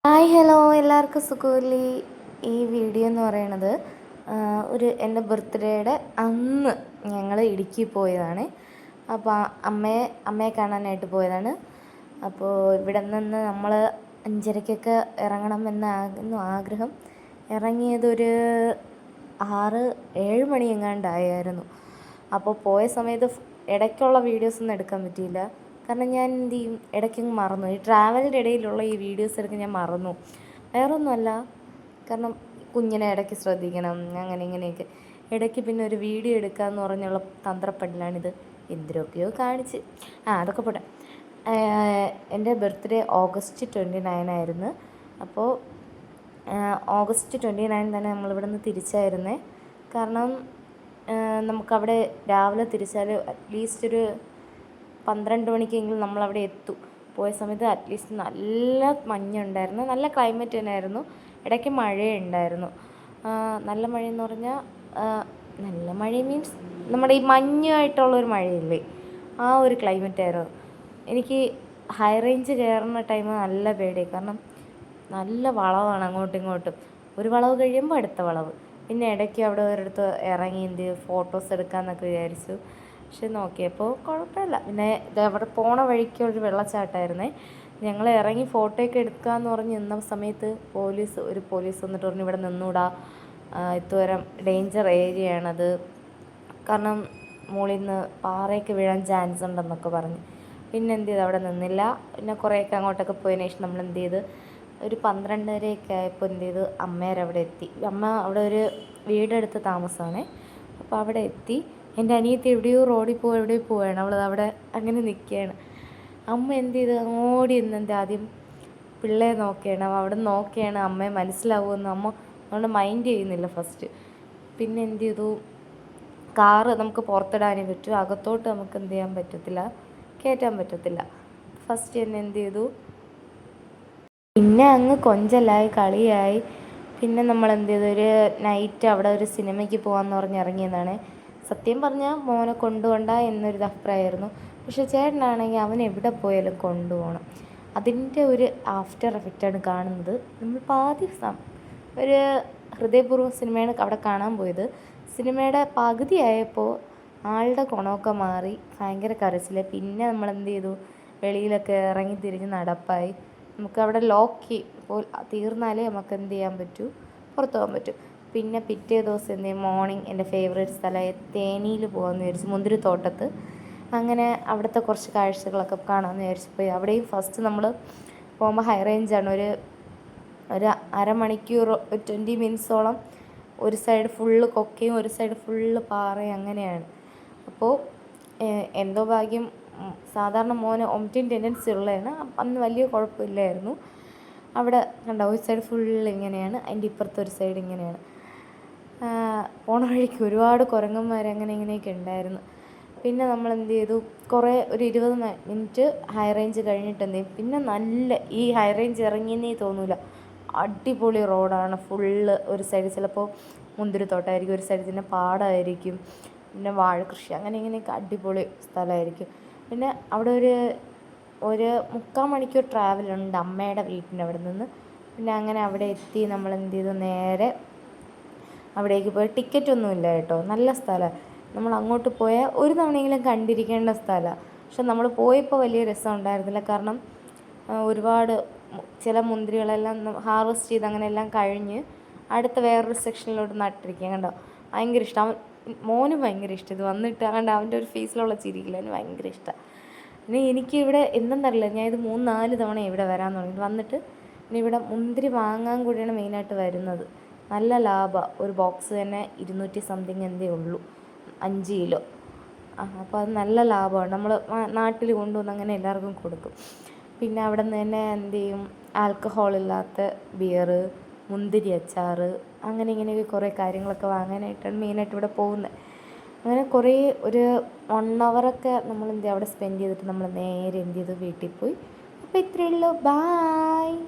Hi hello എല്ലാവർക്കും സുഖമില്ലേ. ഈ video എന്ന് പറയണത് എൻ്റെ ബർത്ത്ഡേയുടെ അന്ന് ഞങ്ങൾ ഇടുക്കി പോയതാണ്. അപ്പോൾ അമ്മയെ കാണാനായിട്ട് പോയതാണ്. അപ്പോൾ ഇവിടെ നിന്ന് നമ്മൾ 5:30 ഇറങ്ങണമെന്നായിരുന്നു ആഗ്രഹം. ഇറങ്ങിയതൊരു 6-7 മണി എങ്ങാണ്ടായിരുന്നു. അപ്പോൾ പോയ സമയത്ത് ഇടയ്ക്കുള്ള വീഡിയോസൊന്നും എടുക്കാൻ പറ്റിയില്ല. കാരണം ഞാൻ എന്ത് ചെയ്യും, ഇടയ്ക്കങ്ങ് മറന്നു. ഈ ട്രാവലിൻ്റെ ഇടയിലുള്ള ഈ വീഡിയോസ് എടുക്കാൻ ഞാൻ മറന്നു. വേറൊന്നുമല്ല, കാരണം കുഞ്ഞിനെ ഇടയ്ക്ക് ശ്രദ്ധിക്കണം, അങ്ങനെ ഇങ്ങനെയൊക്കെ. ഇടയ്ക്ക് പിന്നെ ഒരു വീഡിയോ എടുക്കാമെന്ന് പറഞ്ഞുള്ള തന്ത്രപ്പടിലാണിത്. എന്തിനൊക്കെയോ കാണിച്ച് അതൊക്കെ പോട്ടെ. എൻ്റെ ബർത്ത്ഡേ August 29 ആയിരുന്നു. അപ്പോൾ August 29 തന്നെ നമ്മളിവിടെ നിന്ന് തിരിച്ചായിരുന്നേ. കാരണം നമുക്കവിടെ രാവിലെ തിരിച്ചാൽ അറ്റ്ലീസ്റ്റ് ഒരു 12 മണിക്കെങ്കിലും നമ്മളവിടെ എത്തും. പോയ സമയത്ത് അറ്റ്ലീസ്റ്റ് നല്ല മഞ്ഞുണ്ടായിരുന്നു, നല്ല ക്ലൈമറ്റ് തന്നെയായിരുന്നു. ഇടയ്ക്ക് മഴയുണ്ടായിരുന്നു. നല്ല മഴയെന്ന് പറഞ്ഞാൽ നല്ല മഴ മീൻസ് നമ്മുടെ ഈ മഞ്ഞായിട്ടുള്ളൊരു മഴയില്ലേ, ആ ഒരു ക്ലൈമറ്റായിരുന്നു. എനിക്ക് ഹൈ റേഞ്ച് കയറുന്ന ടൈം നല്ല പേടിയായി. കാരണം നല്ല വളവാണ് അങ്ങോട്ടും ഇങ്ങോട്ടും. ഒരു വളവ് കഴിയുമ്പോൾ അടുത്ത വളവ്. പിന്നെ ഇടയ്ക്ക് അവിടെ ഒരിടത്ത് ഇറങ്ങി ഫോട്ടോസ് എടുക്കാമെന്നൊക്കെ വിചാരിച്ചു. പക്ഷെ നോക്കിയപ്പോൾ കുഴപ്പമില്ല. പിന്നെ അവിടെ പോണ വഴിക്ക് ഒരു വെള്ളച്ചാട്ടമായിരുന്നേ. ഞങ്ങൾ ഇറങ്ങി ഫോട്ടോയൊക്കെ എടുക്കാമെന്ന് പറഞ്ഞ് നിന്ന സമയത്ത് ഒരു പോലീസ് വന്നിട്ട് പറഞ്ഞു, ഇവിടെ നിന്നൂടാ, ഇതുവരം ഡേഞ്ചർ ഏരിയയാണത്, കാരണം മുകളിൽ നിന്ന് പാറയൊക്കെ വീഴാൻ ചാൻസ് ഉണ്ടെന്നൊക്കെ പറഞ്ഞ്. പിന്നെ എന്ത് ചെയ്തു, അവിടെ നിന്നില്ല. പിന്നെ കുറേയൊക്കെ അങ്ങോട്ടൊക്കെ പോയതിന് ശേഷം നമ്മൾ എന്ത് ചെയ്ത്, ഒരു 12:30 ആയപ്പോൾ എന്ത് ചെയ്തു, അവിടെ എത്തി. അമ്മ അവിടെ ഒരു വീടെടുത്ത് താമസമാണേ. അപ്പോൾ അവിടെ എത്തി. എൻ്റെ അനിയത്തി എവിടെയോ പോവുകയാണ്. അവൾ അവിടെ അങ്ങനെ നിൽക്കുകയാണ്. അമ്മ എന്ത് ചെയ്ത്, ഓടി നിന്ന് ആദ്യം പിള്ളയെ നോക്കുകയാണ്. അവിടെ നോക്കുകയാണ് അമ്മയെ മനസ്സിലാവുമെന്ന്. അമ്മ അതുകൊണ്ട് മൈൻഡ് ചെയ്യുന്നില്ല ഫസ്റ്റ്. പിന്നെ എന്ത് ചെയ്തു, കാറ് നമുക്ക് പുറത്തിടാനേ പറ്റൂ, അകത്തോട്ട് നമുക്ക് എന്ത് ചെയ്യാൻ പറ്റത്തില്ല, കയറ്റാൻ പറ്റത്തില്ല. ഫസ്റ്റ് തന്നെ എന്ത് ചെയ്തു, പിന്നെ അങ്ങ് കൊഞ്ചലായി, കളിയായി. പിന്നെ നമ്മൾ എന്ത് ചെയ്തു, ഒരു നൈറ്റ് അവിടെ ഒരു സിനിമയ്ക്ക് പോകാമെന്ന് പറഞ്ഞ് ഇറങ്ങിയതാണ്. സത്യം പറഞ്ഞാൽ മോനെ കൊണ്ടുപോകണ്ട എന്നൊരു അഭിപ്രായമായിരുന്നു. പക്ഷെ ചേട്ടനാണെങ്കിൽ അവൻ എവിടെ പോയാലും കൊണ്ടുപോകണം. അതിൻ്റെ ഒരു ആഫ്റ്റർ എഫക്റ്റാണ് കാണുന്നത്. നമ്മൾ ഒരു ഹൃദയപൂർവ്വം സിനിമയാണ് അവിടെ കാണാൻ പോയത്. സിനിമയുടെ പകുതിയായപ്പോൾ ആളുടെ ഗുണമൊക്കെ മാറി, ഭയങ്കര കരച്ചിൽ. പിന്നെ നമ്മൾ എന്ത് ചെയ്തു, വെളിയിലൊക്കെ ഇറങ്ങി തിരിഞ്ഞ് നടപ്പായി. നമുക്കവിടെ ലോക്ക് തീർന്നാലേ നമുക്ക് എന്ത് ചെയ്യാൻ പറ്റൂ, പുറത്തു പോകാൻ പറ്റും. പിന്നെ പിറ്റേ ദിവസം എന്ത് ചെയ്യും, മോർണിംഗ് എൻ്റെ ഫേവറേറ്റ് സ്ഥലമായ തേനിയിൽ പോകാമെന്ന് വിചാരിച്ചു, മുന്തിരിത്തോട്ടത്ത്. അങ്ങനെ അവിടുത്തെ കുറച്ച് കാഴ്ചകളൊക്കെ കാണാമെന്ന് വിചാരിച്ചു പോയി. അവിടെയും ഫസ്റ്റ് നമ്മൾ പോകുമ്പോൾ ഹൈ റേഞ്ചാണ്. ഒരു അരമണിക്കൂർ, 20 മിനിറ്റ്സോളം ഒരു സൈഡ് ഫുള്ള് കൊക്കയും ഒരു സൈഡ് ഫുള്ള് പാറയും അങ്ങനെയാണ്. അപ്പോൾ എന്തോ ഭാഗ്യം, സാധാരണ മോന് വോമിറ്റിംഗ് ടെൻഡൻസി ഉള്ളതാണ്. അന്ന് വലിയ കുഴപ്പമില്ലായിരുന്നു. അവിടെ കണ്ട ഒരു സൈഡ് ഫുള്ള് ഇങ്ങനെയാണ്, അതിൻ്റെ ഇപ്പുറത്തെ ഒരു സൈഡ് ഇങ്ങനെയാണ്. പോണ വഴിക്ക് ഒരുപാട് കുരങ്ങന്മാർ അങ്ങനെ ഇങ്ങനെയൊക്കെ ഉണ്ടായിരുന്നു. പിന്നെ നമ്മൾ എന്ത് ചെയ്തു, ഒരു 20 മിനിറ്റ് ഹൈ റേഞ്ച് കഴിഞ്ഞിട്ട് എന്ത് ചെയ്യും, പിന്നെ നല്ല ഈ ഹൈ റേഞ്ച് ഇറങ്ങിയെന്നേ തോന്നില്ല. അടിപൊളി റോഡാണ് ഫുള്ള്. ഒരു സൈഡ് ചിലപ്പോൾ മുന്തിരിത്തോട്ടമായിരിക്കും, ഒരു സൈഡ് പിന്നെ പാടമായിരിക്കും, പിന്നെ വാഴകൃഷി, അങ്ങനെ ഇങ്ങനെയൊക്കെ അടിപൊളി സ്ഥലമായിരിക്കും. പിന്നെ അവിടെ ഒരു 3/4 മണിക്കൂർ ട്രാവലുണ്ട് അമ്മയുടെ വീട്ടിൻ്റെ അവിടെ നിന്ന്. പിന്നെ അങ്ങനെ അവിടെ എത്തി. നമ്മൾ എന്ത് ചെയ്തു, നേരെ അവിടേക്ക് പോയി. ടിക്കറ്റൊന്നുമില്ല കേട്ടോ, നല്ല സ്ഥലമാണ്. നമ്മൾ അങ്ങോട്ട് പോയാൽ ഒരു തവണയെങ്കിലും കണ്ടിരിക്കേണ്ട സ്ഥലമാണ്. പക്ഷെ നമ്മൾ പോയപ്പോൾ വലിയ രസം ഉണ്ടായിരുന്നില്ല. കാരണം ഒരുപാട് ചില മുന്തിരികളെല്ലാം ഹാർവെസ്റ്റ് ചെയ്ത് അങ്ങനെയെല്ലാം കഴിഞ്ഞ് അടുത്ത വേറൊരു സെക്ഷനിലോട്ട് നട്ടിരിക്കുക. കണ്ടോ, ഭയങ്കര ഇഷ്ടം. മോനും ഭയങ്കര ഇഷ്ടം ഇത് വന്നിട്ട്. കണ്ട അവൻ്റെ ഒരു ഫേസിലുള്ള ചിരിയില്ല, അവന് ഭയങ്കര ഇഷ്ടമാണ്. പിന്നെ എനിക്കിവിടെ എന്തെന്നറിയില്ല, ഞാൻ ഇത് 3-4 തവണ ഇവിടെ വരാൻ തുടങ്ങി. വന്നിട്ട് പിന്നെ ഇവിടെ മുന്തിരി വാങ്ങാൻ കൂടിയാണ് മെയിനായിട്ട് വരുന്നത്. നല്ല ലാഭമാണ്. ഒരു ബോക്സ് തന്നെ 200 സംതിങ് എന്തേ ഉള്ളൂ, 5 കിലോ. അപ്പോൾ അത് നല്ല ലാഭമാണ്. നമ്മൾ നാട്ടിൽ കൊണ്ടുവന്ന് അങ്ങനെ എല്ലാവർക്കും കൊടുക്കും. പിന്നെ അവിടെ നിന്ന് തന്നെ എന്ത് ചെയ്യും, ആൽക്കഹോളില്ലാത്ത ബിയർ, മുന്തിരി അച്ചാർ, അങ്ങനെ ഇങ്ങനെയൊക്കെ കുറേ കാര്യങ്ങളൊക്കെ വാങ്ങാനായിട്ടാണ് മെയിനായിട്ട് ഇവിടെ പോകുന്നത്. അങ്ങനെ ഒരു 1 ഹവറൊക്കെ നമ്മൾ എന്ത് ചെയ്യും അവിടെ സ്പെൻഡ് ചെയ്തിട്ട് നമ്മൾ നേരെ എന്ത് ചെയ്തു, വീട്ടിൽ പോയി. അപ്പോൾ ഇത്രയേ ഉള്ളൂ. ബായ്.